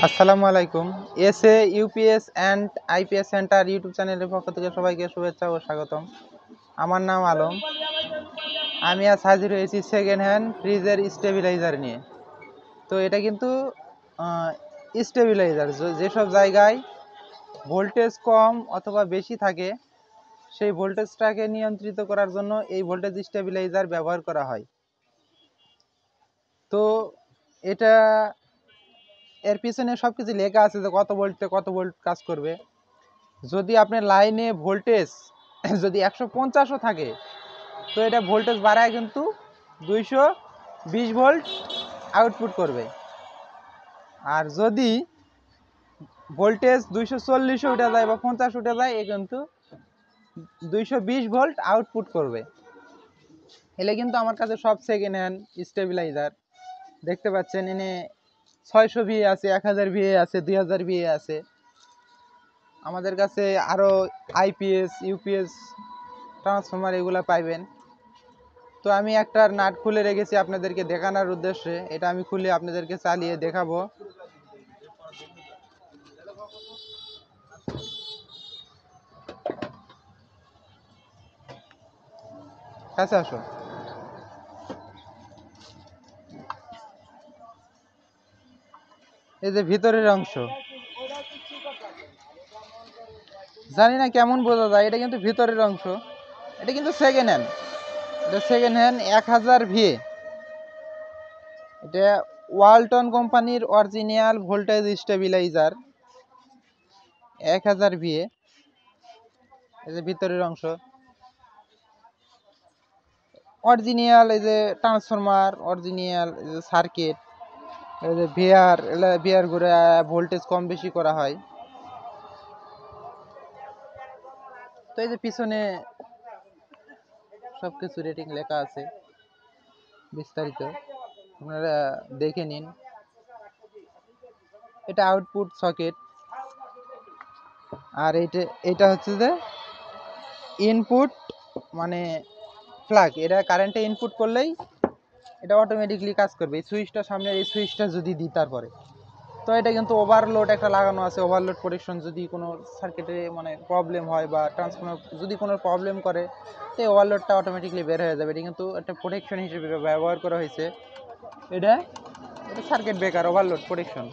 আসসালামু আলাইকুম। SA UPS and IPS centre YouTube চ্যানেলের পক্ষ থেকে সবাইকে শুভেচ্ছা ও স্বাগতম। আমার নাম আলম। আমি আজ হাজির হয়েছি সেকেন্ড হ্যান্ড ফ্রিজের স্টেবিলাইজার নিয়ে। তো এটা কিন্তু স্টেবিলাইজার, যেসব জায়গায় ভোল্টেজ কম অথবা বেশি থাকে সেই ভোল্টেজটাকে নিয়ন্ত্রিত করার জন্য এই ভোল্টেজ স্টেবিলাইজার ব্যবহার করা হয়। তো এটা এর পিছনে সব কিছু লেখা আছে যে কত ভোল্ট কাজ করবে। যদি আপনার লাইনে ভোল্টেজ যদি 150ও থাকে তো এটা ভোল্টেজ বাড়ায় কিন্তু 220 ভোল্ট আউটপুট করবে। আর যদি ভোল্টেজ 240 উঠে যায় বা 50 উঠে যায় এ কিন্তু 220 ভোল্ট আউটপুট করবে। এলে কিন্তু আমার কাছে সব সেকেন্ড হ্যান্ড স্টেবিলাইজার দেখতে পাচ্ছেন। এনে 600 ভিএ আছে, 1000 ভিএ আছে, 2000 ভিএ আছে। আমাদের কাছে আরও আইপিএস ইউপিএস ট্রান্সফরমার এগুলো পাইবেন। তো আমি একটা নাট খুলে রেখেছি আপনাদেরকে দেখানোর উদ্দেশ্যে। এটা আমি খুলে আপনাদেরকে চালিয়ে দেখাবো। কাছে আসো। এই যে ভিতরের অংশ, জানি না কেমন বোঝা যায়, এটা কিন্তু ভিতরের অংশ। এটা কিন্তু সেকেন্ড হ্যান্ড, এটা সেকেন্ড হ্যান্ড 1000 ভিএ। এটা ওয়ালটন কোম্পানির অরিজিনাল ভোল্টেজ স্টেবিলাইজার 1000 ভিএ। এই যে ভিতরের অংশ অরিজিনাল, এই যে ট্রান্সফরমার অরিজিনাল, এই যে সার্কিট, এই যে ভিআর ঘুরে ভোল্টেজ কম বেশি করা হয়। তো এই যে পিছনে সবকিছু রেটিং লেখা আছে বিস্তারিত, আপনারা দেখে নিন। এটা আউটপুট সকেট, আর এটা হচ্ছে যে ইনপুট মানে প্লাগ। এটা কারেন্টে ইনপুট করলেই এটা অটোমেটিকলি কাজ করবে। এই সুইচটা সামনে, এই সুইচটা যদি দিই তারপরে, তো এটা কিন্তু ওভারলোড একটা লাগানো আছে। ওভারলোড প্রোটেকশন, যদি কোনো সার্কিটে মানে প্রবলেম হয় বা ট্রান্সফর্মার যদি কোনো প্রবলেম করে তো ওভারলোডটা অটোমেটিকলি বের হয়ে যাবে। এটা কিন্তু একটা প্রোটেকশন হিসেবে ব্যবহার করা হয়েছে। এটা সার্কিট ব্রেকার ওভারলোড প্রোটেকশন।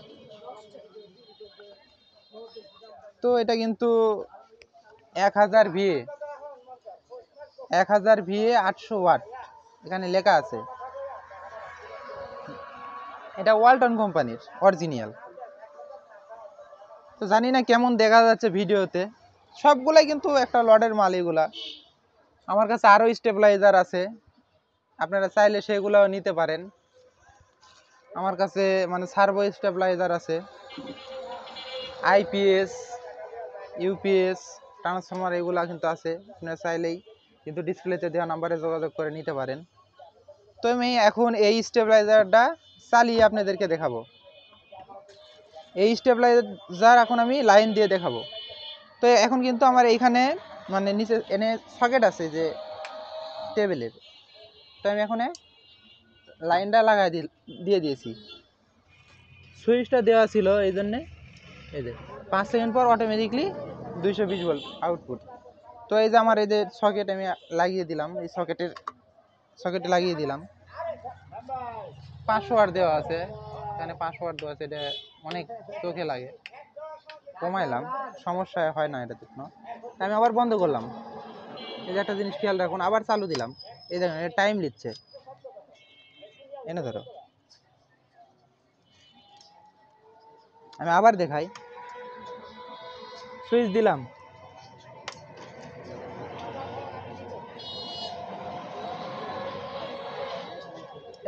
তো এটা কিন্তু 1000 ভিএ, 1000 ভিএ 800 ওয়াট এখানে লেখা আছে। এটা ওয়ালটন কোম্পানির অরিজিনাল। তো জানি না কেমন দেখা যাচ্ছে ভিডিওতে, সবগুলাই কিন্তু একটা লটের মাল। এগুলা আমার কাছে আরও স্টেবিলাইজার আছে, আপনারা চাইলে সেগুলোও নিতে পারেন। আমার কাছে মানে সার্ভো স্টেবিলাইজার আছে, আইপিএস ইউপিএস ট্রান্সফরমার এগুলা কিন্তু আছে। আপনারা চাইলেই কিন্তু ডিসপ্লেতে দেওয়া নাম্বারে যোগাযোগ করে নিতে পারেন। তো আমি এখন এই স্টেবিলাইজারটা চালিয়ে আপনাদেরকে দেখাবো। এই স্টেবিলাইজার এখন আমি লাইন দিয়ে দেখাবো। তো এখন কিন্তু আমার এইখানে মানে নিচে এনে সকেট আছে যে টেবিলের। তো আমি এখন লাইনটা দিয়ে দিয়েছি। সুইচটা দেওয়া ছিল এই জন্যে, এই যে 5 সেকেন্ড পর অটোমেটিকলি 220 ভোল্ট আউটপুট। তো এই যে আমার এই যে সকেট আমি লাগিয়ে দিলাম, এই সকেটে লাগিয়ে দিলাম। 500 ওয়াট দেওয়া আছে এখানে, 500 ওয়াট দেওয়া আছে। এটা অনেক চোখে লাগে, কমাইলাম, সমস্যা হয় না এটা কোনো। আমি আবার বন্ধ করলাম। এই যে একটা জিনিস খেয়াল রাখুন, আবার চালু দিলাম। এই দেখুন এটা টাইম নিচ্ছে। এনে ধরো, আমি আবার দেখাই। সুইচ দিলাম,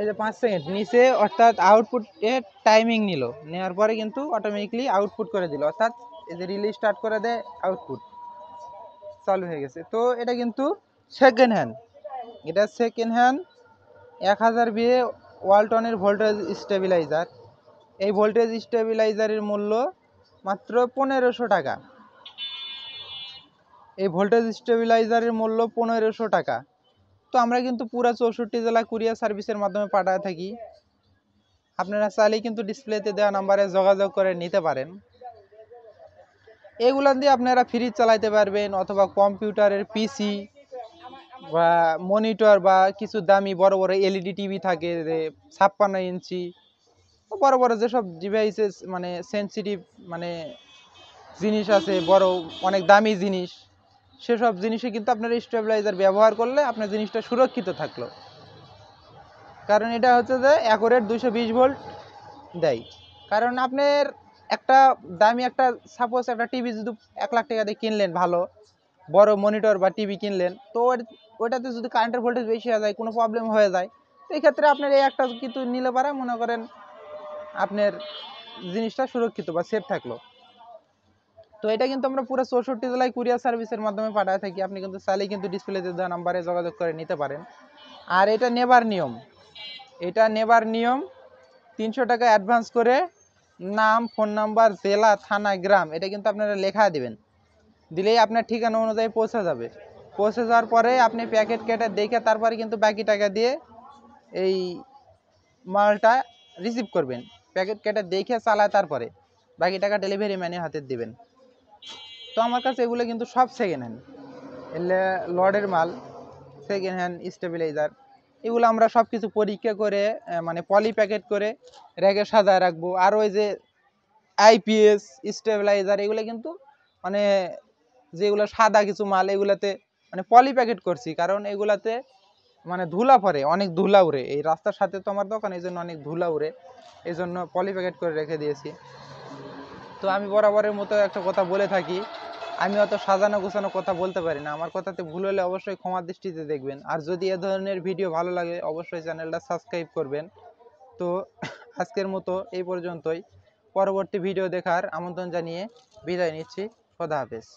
এই যে 5 সেকেন্ড নিচে, অর্থাৎ আউটপুটে টাইমিং নিল, নেওয়ার পরে কিন্তু অটোমেটিকলি আউটপুট করে দিল। অর্থাৎ এই যে রিলে স্টার্ট করে দেয়, আউটপুট চালু হয়ে গেছে। তো এটা কিন্তু সেকেন্ড হ্যান্ড, এটা সেকেন্ড হ্যান্ড 1000 ভিএ ওয়ালটনের ভোল্টেজ স্টেবিলাইজার। এই ভোল্টেজ স্টেবিলাইজারের মূল্য মাত্র 1500 টাকা। এই ভোল্টেজ স্টেবিলাইজারের মূল্য 1500 টাকা। তো আমরা কিন্তু পুরো 64 জেলা কুরিয়ার সার্ভিসের মাধ্যমে পাঠাতে থাকি। আপনারা চাইলেই কিন্তু ডিসপ্লেতে দেওয়া নাম্বারে যোগাযোগ করে নিতে পারেন। এগুলো দিয়ে আপনারা ফ্রিজ চালাতে পারবেন, অথবা কম্পিউটারের পিসি বা মনিটর বা কিছু দামি বড় বড় এলইডি টিভি থাকে যে 56 ইঞ্চি, বড় বড় যেসব ডিভাইসেস মানে সেন্সিটিভ মানে জিনিস আছে, বড় অনেক দামি জিনিস, সেসব জিনিসে কিন্তু আপনার স্টেবিলাইজার ব্যবহার করলে আপনার জিনিসটা সুরক্ষিত থাকলো। কারণ এটা হচ্ছে যে অ্যাকুরেট 220 ভোল্ট দেয়। কারণ আপনার একটা দামি একটা সাপোজ একটা টিভি যদি 1 লাখ টাকা দিয়ে কিনলেন, ভালো বড় মনিটর বা টিভি কিনলেন, তো ওইটাতে যদি কারেন্টের ভোল্টেজ বেশি হয়ে যায়, কোনো প্রবলেম হয়ে যায়, তো এই ক্ষেত্রে আপনার এই একটা কিন্তু নিলে পারে মনে করেন আপনার জিনিসটা সুরক্ষিত বা সেফ থাকলো। তো এটা কিন্তু আমরা পুরো 64 জেলায় কুরিয়ার সার্ভিসের মাধ্যমে পাঠায় থাকি। আপনি কিন্তু চাইলেই কিন্তু ডিসপ্লেতে দেওয়া নাম্বারে যোগাযোগ করে নিতে পারেন। আর এটা নেবার নিয়ম, 300 টাকা অ্যাডভান্স করে নাম, ফোন নাম্বার, জেলা, থানা, গ্রাম এটা কিন্তু আপনারা লেখা দিবেন। দিলেই আপনার ঠিকানা অনুযায়ী পৌঁছে যাবে। পৌঁছে যাওয়ার পরে আপনি প্যাকেট কেটে দেখে তারপরে কিন্তু বাকি টাকা দিয়ে এই মালটা রিসিভ করবেন। প্যাকেট কেটে দেখে চালায় তারপরে বাকি টাকা ডেলিভারি ম্যানের হাতে দিবেন। তো আমার কাছে এগুলো কিন্তু সব সেকেন্ড হ্যান্ড, এলে লর্ডের মাল, সেকেন্ড হ্যান্ড স্টেবিলাইজার, এগুলো আমরা সব কিছু পরীক্ষা করে মানে পলি প্যাকেট করে র্যাকে সাজায় রাখবো। আর ওই যে আইপিএস স্টেবিলাইজার এগুলো কিন্তু মানে যেগুলো সাদা কিছু মাল এগুলাতে মানে পলি প্যাকেট করছি, কারণ এগুলাতে মানে ধুলা পড়ে, অনেক ধুলা উড়ে, এই রাস্তার সাথে তো আমার দোকান, এই জন্য অনেক ধুলা উড়ে, এই জন্য পলি প্যাকেট করে রেখে দিয়েছি। তো আমি বরাবরের মতো একটা কথা বলে থাকি, আমি অত সাজানো গোছানো কথা বলতে পারি না, আমার কথাতে ভুল হলে অবশ্যই ক্ষমা দৃষ্টিতে দেখবেন। আর যদি এ ধরনের ভিডিও ভালো লাগে অবশ্যই চ্যানেলটা সাবস্ক্রাইব করবেন। তো আজকের মতো এই পর্যন্তই, পরবর্তী ভিডিও দেখার আমন্ত্রণ জানিয়ে বিদায় নিচ্ছি। খোদা হাফেজ।